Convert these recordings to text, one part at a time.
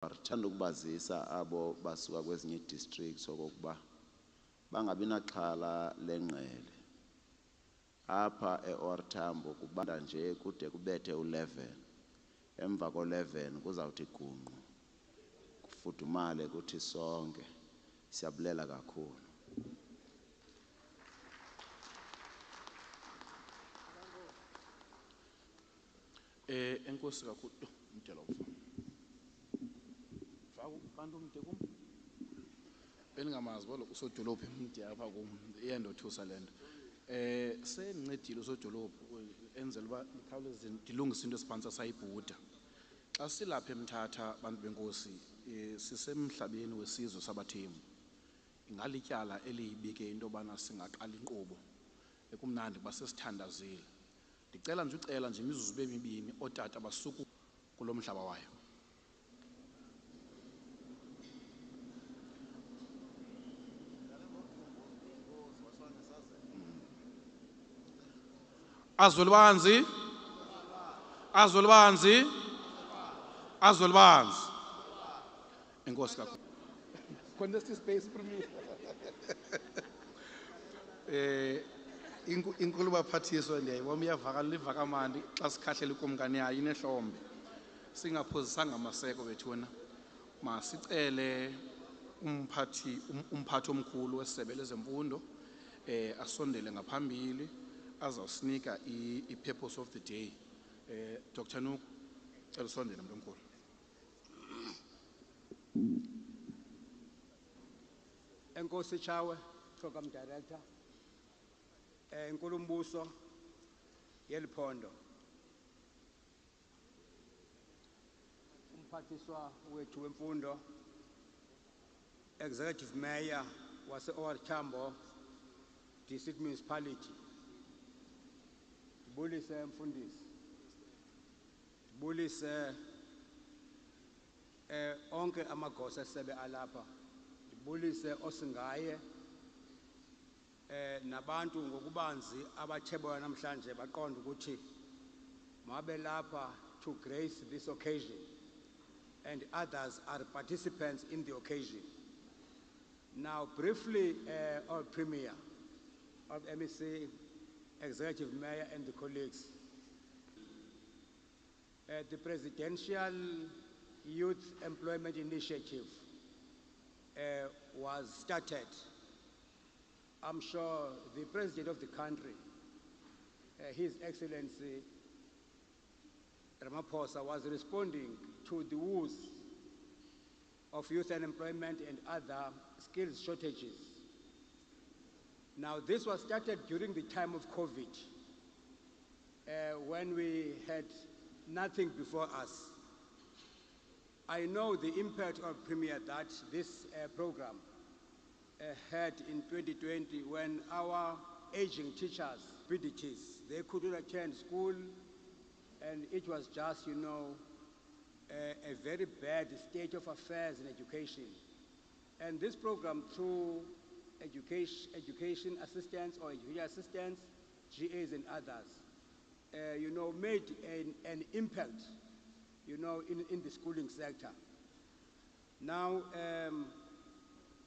Thanda ukubazisa abo basuka kwezinye districts okokuba bangabi naxhala lengqele. Apha eOR Tambo kubanda nje kude kubethe u11. Emva ko11 kuzawuthi gungqu. Kufudumale kuthi sonke. Siyabulela kakhulu. Enkosi kakhulu umtshela ufa. Faku kanti umde kum. Beningamazi bolo usodolophu umde apha kum iyandothusa lento. Senincedile usodolophu enzela uba ikhawuleze ndilungise into esiphansi sayibhuda. Xa silapha eMthatha bantu benkosi sisemhlabeni wesizwe sabathembu. Ingalityala eliyibike into bana singaqala inkqubo ekumnandi basesithandazile. Ndicela nje ucela nje imizuzu bemibini otata basuku kulo mhlaba wayo. Azwelibanzi azwelibanzi azwelibanzi enkosi kakhulu. Contest space for me. Inkulu baphathiswa ndiyayibona iyavakala ivakamandi xa sikhahlela ikumkani yayo inehlombe singaphozisanga amaseko bethuna masicele umphathi omkhulu wesebe lezemfundo asondele ngaphambili azawusinika i-purpose of the day. Dr. Nuku cela usondele mntu omkhulu. Enkosi Chawe, Program Director, Inkulumbuso yeliphondo, umphathiswa wethu wemfundo, Executive Mayor wase-OR Tambo District Municipality, Dibulise Mfundisi, Dibulise onke amagosa esebe alapha, Dibulise osingaye, nabantu ngokubanzi abathebona namhlanje baqonda ukuthi mabe lapha to grace this occasion and others are participants in the occasion. Now briefly, our Premier of MEC, Executive Mayor and the colleagues. The Presidential Youth Employment Initiative was started. I'm sure the President of the country, His Excellency Ramaphosa, was responding to the woes of youth unemployment and other skills shortages. Now, this was started during the time of COVID, when we had nothing before us. I know the impact of Premier that this program had in 2020 when our aging teachers, PDTs, they couldn't attend school, and it was just, a very bad state of affairs in education. And this program, through education assistants or education assistants, GAs and others, made an impact, in the schooling sector. Now,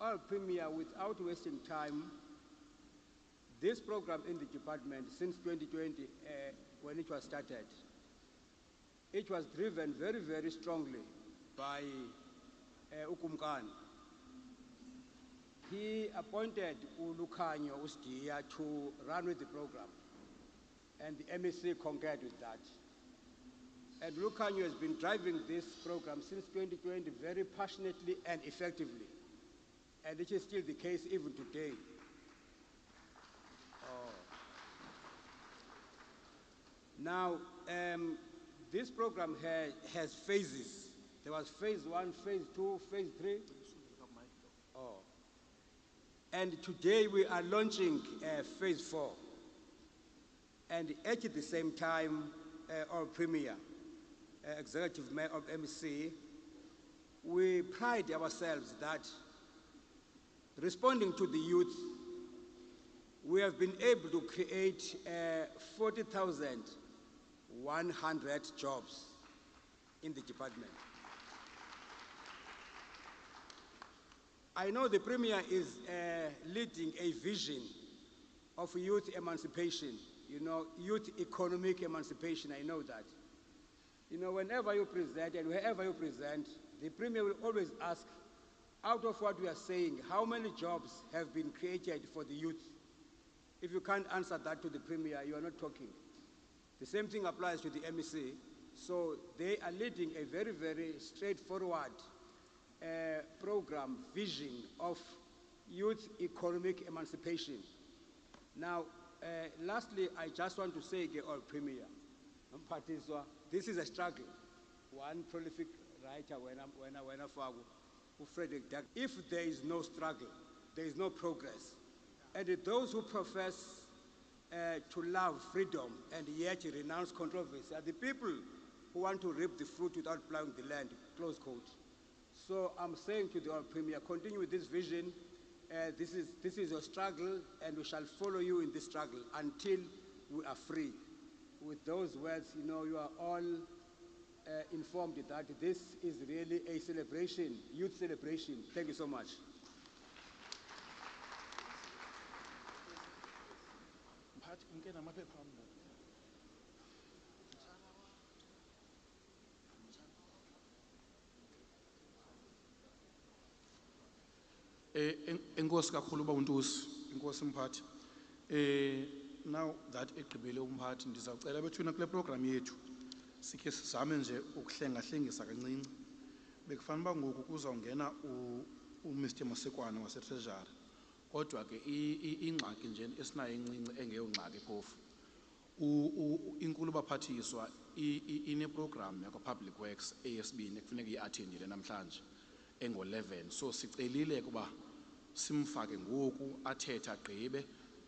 our Premier, without wasting time, this program in the department since 2020, when it was started, it was driven very, very strongly by Ukumkani. He appointed Ulukanyo Ustia to run with the program, and the MEC concurred with that. And Ulukanyo has been driving this program since 2020 very passionately and effectively. And it is still the case even today. Now, this program has phases. There was phase 1, phase 2, phase 3. And today we are launching phase 4. And at the same time, our Premier, Executive Mayor of MEC, we pride ourselves that responding to the youth, we have been able to create 40,100 jobs in the department. I know the Premier is leading a vision of youth emancipation, youth economic emancipation, I know that. Whenever you present and wherever you present, the Premier will always ask, out of what we are saying, how many jobs have been created for the youth? If you can't answer that to the Premier, you are not talking. The same thing applies to the MEC. So they are leading a very, very straightforward program, vision of youth economic emancipation. Now, lastly, I just want to say, Premier, this is a struggle. One prolific writer, Frederick Doug, if there is no struggle, there is no progress. And those who profess to love freedom and yet renounce controversy are the people who want to reap the fruit without plowing the land, close quote. So I'm saying to the Premier, continue with this vision. This is your struggle, and we shall follow you in this struggle until we are free. With those words, you are all informed that this is really a celebration, youth celebration. Thank you so much. Enkosi kakhulu uNtusi, enkosi mphathi. Now that egqibele umphathi ndizawucela bethuna kule program yethu sikhe sizame nje ukuhlengahlengisa kancinci. Bekufanele uba ngoku kuzawungena uMr Masekwane waseTreasury. Kodwa ke ingxaki nje esinayo encinci engeyongxaki phofu. Inkulu baphathiswa ine-program yakwa-Public Works eyesibini ekufuneka i-attendile namhlanje engo-11. So sicelile kuba simfake ngoku athethe agqibe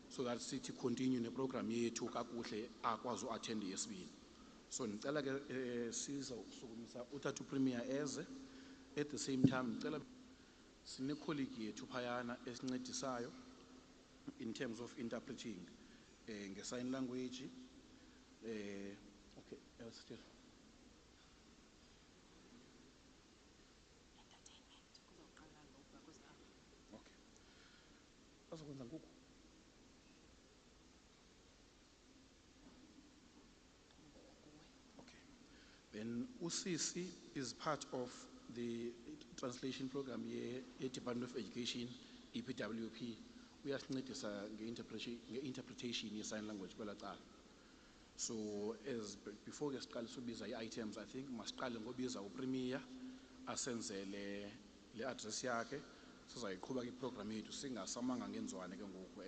so that sithi continue ne-program yethu kakuhle akwazi uattenda yesibini. So ndicela ke sizawusukumisa uthatha uPremier eze. At the same time ndicela sine-colleague yethu phayana esincedisayo in terms of interpreting nge-sign language. Okay, still. Okay. Azokwenza ngoku. Okay. Then UCC is part of the translation program ye-Department of Education, EPWP. Uyasincedisa nge-interpretation ye-sign language kwela cala. So as before ke siqale subiza i-items, I think masiqale ngobiza uPremier asenzele le address yakhe sizayiqhuba ke iprogram yethu singasamanga ngenzwane ke ngoku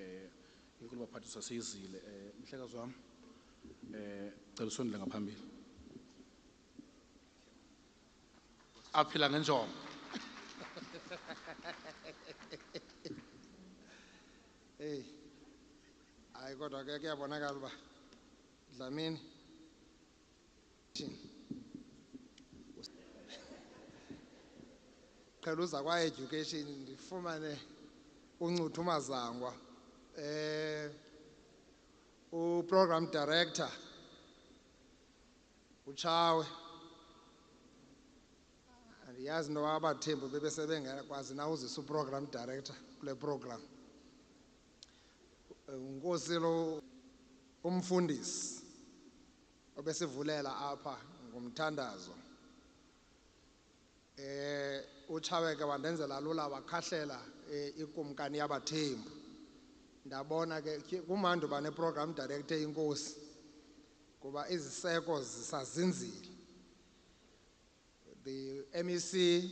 inkulu baphathiswa seyizile. Mhlekazi wami cela usondele ngaphambili. Aphila ngenjongo. Hey, hayi kodwa ke kuyabonakala uba Dlamini qela uza kwa-education ndifumane uNcuthu uMazangwa, uprogram director uTshawe. Andiyazi into abathembu bebesebengakwazi na uzisa uprogram director kule program. Unkosi lo umfundisi obesivulela apha ngomthandazo. uTshawe ke wandenzela lula wakhahlela ikumkani yabathembu. Ndabona ke kumandi uba neprogram director inkosi kuba iziseko zisazinzile. The MEC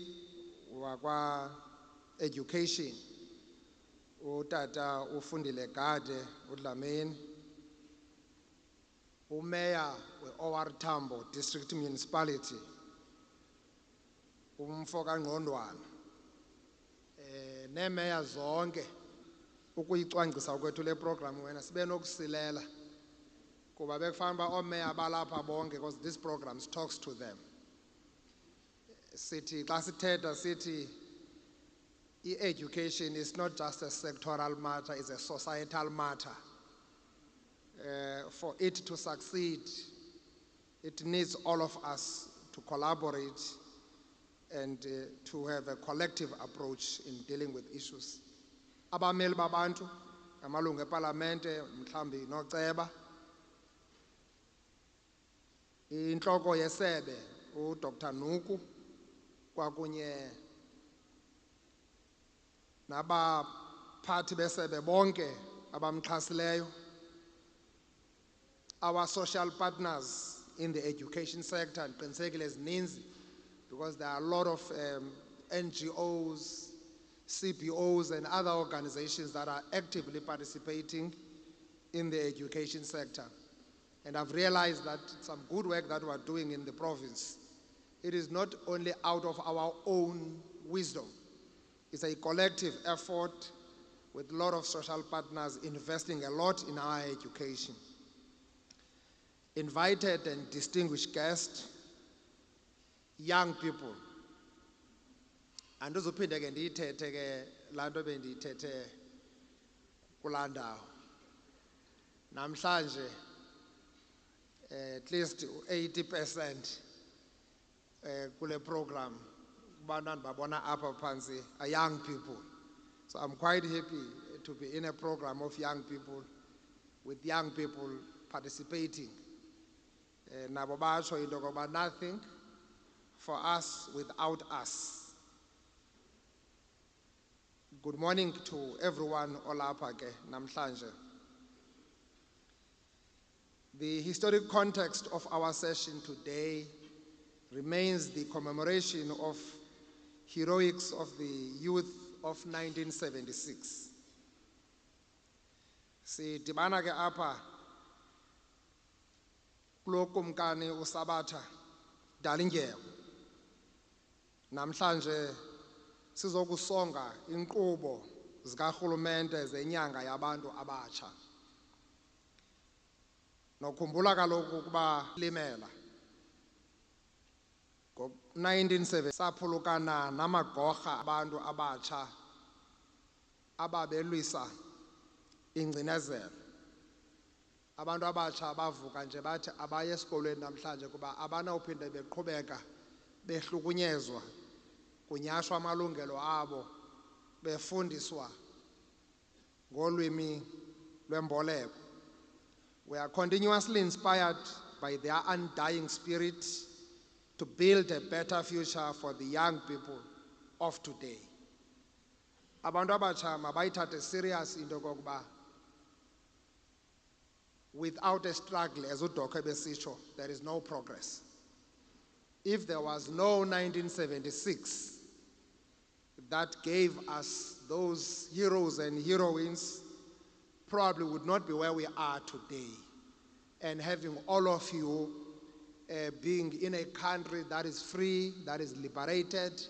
wakwa education utata ufundile Gade uDlamini, uMayor we-OR Tambo District Municipality umfo kaNgqondwana, neemeya zonke ukuyicwangcisa kwethu le program wena sibe nokusilela kuba bekufanele uba oomeya balapha bonke because this program talks to them. Sithi xa sithetha sithi education is not just a sectoral matter, it's a societal matter. For it to succeed, it needs all of us to collaborate and to have a collective approach in dealing with issues. Abameli babantu, amalungu eParlamente, mhlambi noceba, inhloko yesebe uDr Nuku kwakunye nabaphathi besebe bonke abamxhasileyo, our social partners in the education sector, ndiqinisekile zininzi because there are a lot of NGOs, CBOs and other organizations that are actively participating in the education sector. And I've realized that some good work that we're doing in the province, it is not only out of our own wisdom, it's a collective effort with a lot of social partners investing a lot in our education. Invited and distinguished guests, young people. Andizophinde ke ndiyithethe ke laa nto bendiyithethe kulaa ndawo. Namhlanje at least 80% kule program kubantu babona apha phansi are young people. So I'm quite happy to be in a program of young people, with young people participating. Nabo basho into yokokuba nothing for us without us. Good morning to everyone olapha ke namhlanje. The historic context of our session today remains the commemoration of heroics of the youth of 1976. Sidibana ke apha kulo kumkani uSabatha Dalindyebo. Namhlanje sizokusonga inkqubo zikarhulumente zenyanga yabantu abatsha. Nokhumbula kaloku ukuba limela ngo-1970 saphulukana namagorha abantu abatsha ababelwisa ingcinezelo. Abantu abatsha bavuka nje bathi abaye esikolweni namhlanje kuba abanawuphinde beqhubeka behlukunyezwa, kunyashwa amalungelo abo, befundiswa ngolwimi lwemboleko. We are continuously inspired by their undying spirit to build a better future for the young people of today. Abantu abatsha mabayithathe serious into yokokuba without a struggle, as uDokwe besitsho, there is no progress. If there was no 1976 that gave us those heroes and heroines, probably would not be where we are today. And having all of you being in a country that is free, that is liberated,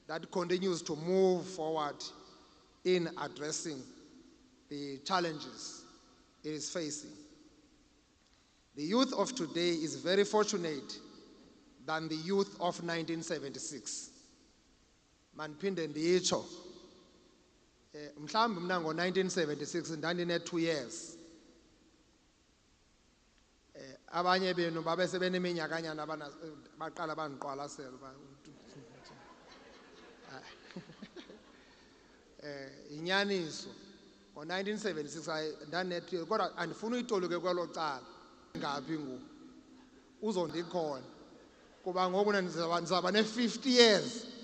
that continues to move forward in addressing the challenges it is facing. The youth of today is very fortunate than the youth of 1976. Manphinde nditsho, mhlawumbi mna ngo-1976 ndandine 2 years. Abanye benu babe sebeneminyakanyana baqala bandiqwalasela. Inyaniso, ngo-1976 ndandine 2 years, kodwa andifuna uyitoluke kwelo cala. Ngaphi ngoku uzondikhona kuba ngoku ndizaba ne-50 years